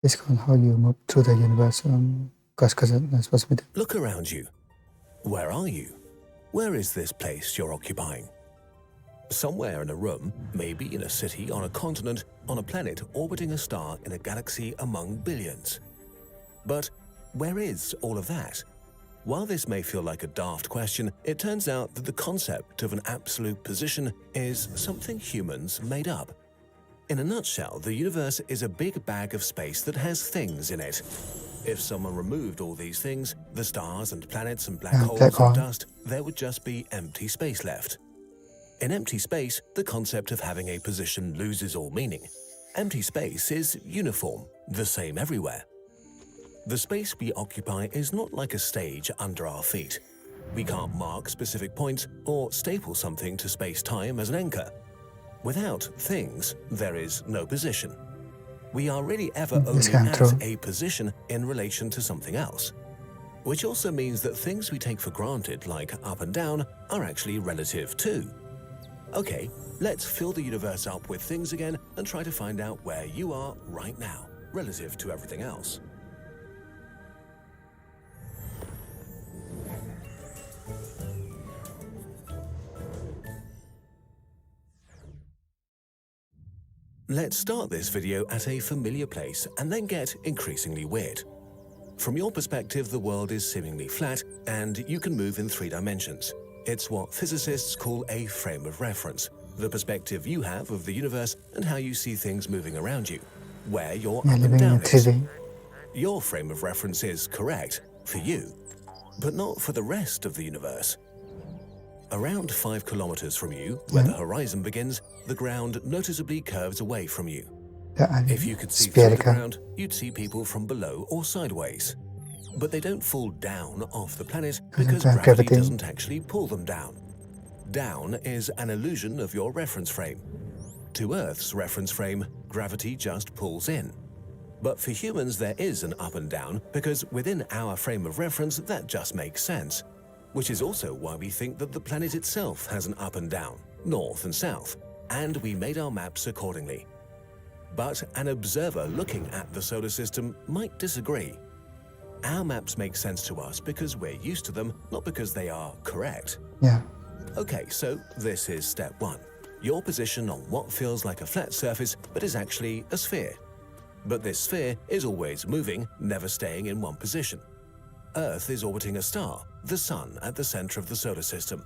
It's called How You Move Through the Universe. Kurzgesagt. Look around you. Where are you? Where is this place you're occupying? Somewhere in a room, maybe in a city, on a continent, on a planet orbiting a star in a galaxy among billions. But where is all of that? While this may feel like a daft question, it turns out that the concept of an absolute position is something humans made up. In a nutshell, the universe is a big bag of space that has things in it. If someone removed all these things, the stars and planets and black holes and dust, there would just be empty space left. In empty space, the concept of having a position loses all meaning. Empty space is uniform, the same everywhere. The space we occupy is not like a stage under our feet. We can't mark specific points or staple something to space-time as an anchor. Without things, there is no position. We are really ever only at a position in relation to something else. Which also means that things we take for granted, like up and down, are actually relative too. Okay, let's fill the universe up with things again and try to find out where you are right now, relative to everything else. Let's start this video at a familiar place and then get increasingly weird. From your perspective, the world is seemingly flat and you can move in 3 dimensions. It's what physicists call a frame of reference, the perspective you have of the universe and how you see things moving around you, where your up and down is. Your frame of reference is correct for you, but not for the rest of the universe. Around 5 kilometers from you, where the horizon begins, the ground noticeably curves away from you. If you could see through the ground, you'd see people from below or sideways. But they don't fall down off the planet because gravity doesn't actually pull them down. Down is an illusion of your reference frame. To Earth's reference frame, gravity just pulls in. But for humans, there is an up and down because within our frame of reference, that just makes sense. Which is also why we think that the planet itself has an up and down, north and south, and we made our maps accordingly. But an observer looking at the solar system might disagree. Our maps make sense to us because we're used to them, not because they are correct. Okay, so this is step 1. Your position on what feels like a flat surface but is actually a sphere. But this sphere is always moving, never staying in one position. Earth is orbiting a star, the Sun, at the center of the solar system.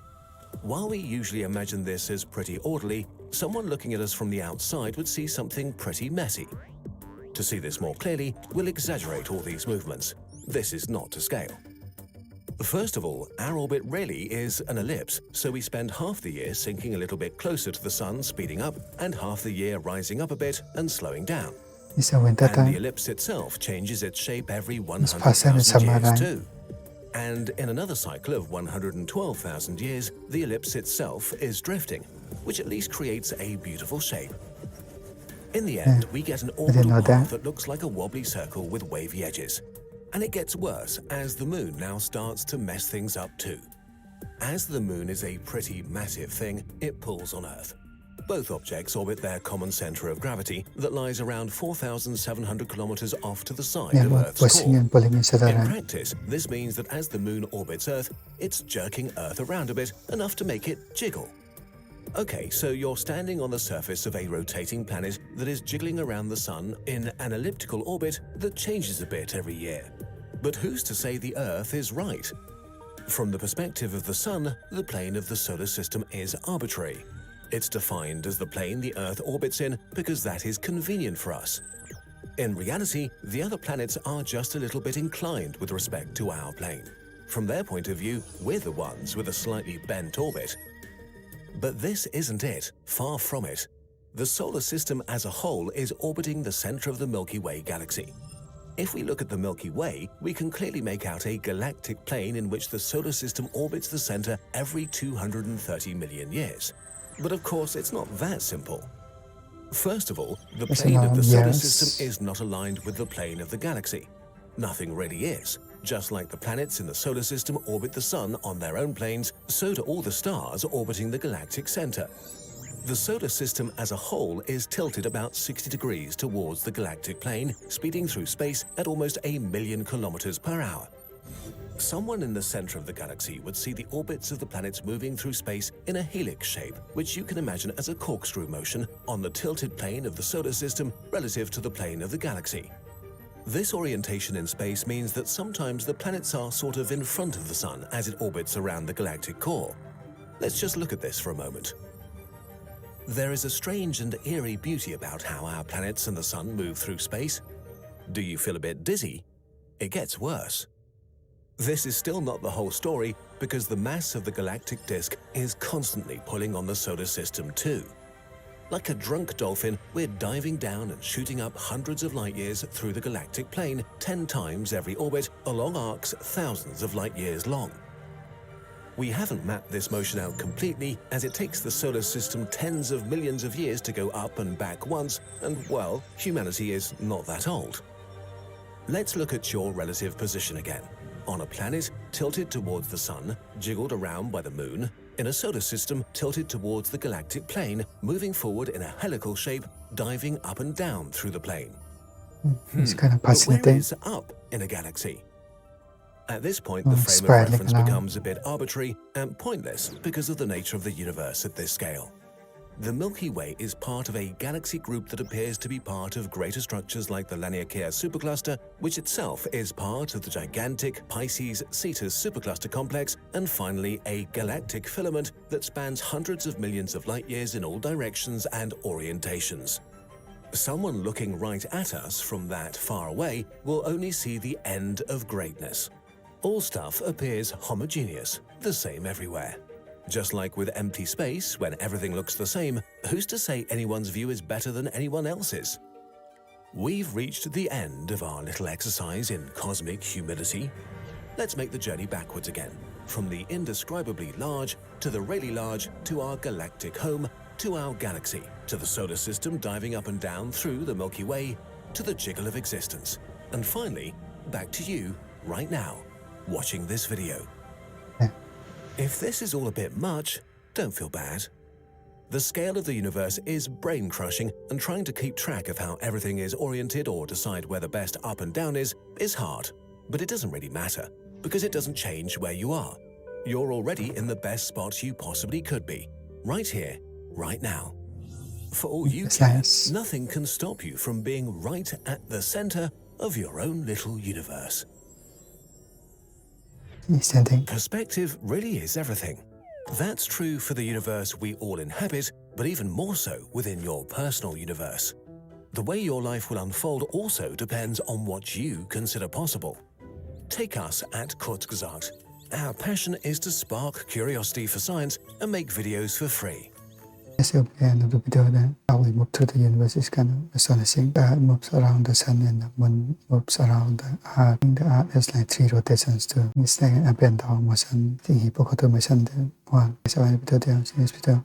While we usually imagine this as pretty orderly, someone looking at us from the outside would see something pretty messy. To see this more clearly, we'll exaggerate all these movements. This is not to scale. First of all, our orbit really is an ellipse, so we spend half the year sinking a little bit closer to the Sun, speeding up, and half the year rising up a bit and slowing down. And the ellipse itself changes its shape every 100,000 years too. And in another cycle of 112,000 years, the ellipse itself is drifting, which at least creates a beautiful shape. In the end, we get an orbital path that looks like a wobbly circle with wavy edges. And it gets worse as the moon now starts to mess things up too. As the moon is a pretty massive thing, it pulls on Earth. Both objects orbit their common center of gravity that lies around 4,700 kilometers off to the side of Earth's core. In practice, this means that as the moon orbits Earth, it's jerking Earth around a bit, enough to make it jiggle. Okay, so you're standing on the surface of a rotating planet that is jiggling around the Sun in an elliptical orbit that changes a bit every year. But who's to say the Earth is right? From the perspective of the Sun, the plane of the solar system is arbitrary. It's defined as the plane the Earth orbits in because that is convenient for us. In reality, the other planets are just a little bit inclined with respect to our plane. From their point of view, we're the ones with a slightly bent orbit. But this isn't it, far from it. The solar system as a whole is orbiting the center of the Milky Way galaxy. If we look at the Milky Way, we can clearly make out a galactic plane in which the solar system orbits the center every 230 million years. But of course, it's not that simple. First of all, the plane of the solar system is not aligned with the plane of the galaxy. Nothing really is. Just like the planets in the solar system orbit the Sun on their own planes, so do all the stars orbiting the galactic center. The solar system as a whole is tilted about 60 degrees towards the galactic plane, speeding through space at almost 1,000,000 kilometers per hour. Someone in the center of the galaxy would see the orbits of the planets moving through space in a helix shape, which you can imagine as a corkscrew motion on the tilted plane of the solar system relative to the plane of the galaxy. This orientation in space means that sometimes the planets are sort of in front of the Sun as it orbits around the galactic core. Let's just look at this for a moment. There is a strange and eerie beauty about how our planets and the Sun move through space. Do you feel a bit dizzy? It gets worse. This is still not the whole story, because the mass of the galactic disk is constantly pulling on the solar system too. Like a drunk dolphin, we're diving down and shooting up hundreds of light years through the galactic plane 10 times every orbit along arcs thousands of light years long. We haven't mapped this motion out completely, as it takes the solar system tens of millions of years to go up and back once, and well, humanity is not that old. Let's look at your relative position again. On a planet tilted towards the Sun, jiggled around by the Moon, in a solar system tilted towards the galactic plane, moving forward in a helical shape, diving up and down through the plane. It's kind of But where fascinating. is up in a galaxy? At this point, the frame of Spreading reference around. becomes a bit arbitrary and pointless because of the nature of the universe at this scale. The Milky Way is part of a galaxy group that appears to be part of greater structures like the Laniakea supercluster, which itself is part of the gigantic Pisces-Cetus supercluster complex, and finally a galactic filament that spans hundreds of millions of light years in all directions and orientations. Someone looking right at us from that far away will only see the end of greatness. All stuff appears homogeneous, the same everywhere. Just like with empty space, when everything looks the same, who's to say anyone's view is better than anyone else's? We've reached the end of our little exercise in cosmic humility. Let's make the journey backwards again, from the indescribably large to the really large to our galactic home, to our galaxy, to the solar system diving up and down through the Milky Way, to the jiggle of existence, and finally, back to you right now, watching this video. Yeah. If this is all a bit much, don't feel bad. The scale of the universe is brain-crushing, and trying to keep track of how everything is oriented or decide where the best up and down is hard. But it doesn't really matter, because it doesn't change where you are. You're already in the best spot you possibly could be, right here, right now. For all you That's care, nice. nothing can stop you from being right at the center of your own little universe. Standing. Perspective really is everything. That's true for the universe we all inhabit, but even more so within your personal universe. The way your life will unfold also depends on what you consider possible. Take us at Kurzgesagt. Our passion is to spark curiosity for science and make videos for free. Yes, the video that how we move through the universe is kind of a solar system that moves around the sun and the moon moves around the earth. The earth has like 3 rotations too. It's like an up and down motion. The hypothetical motion. One. So I video there. See this video.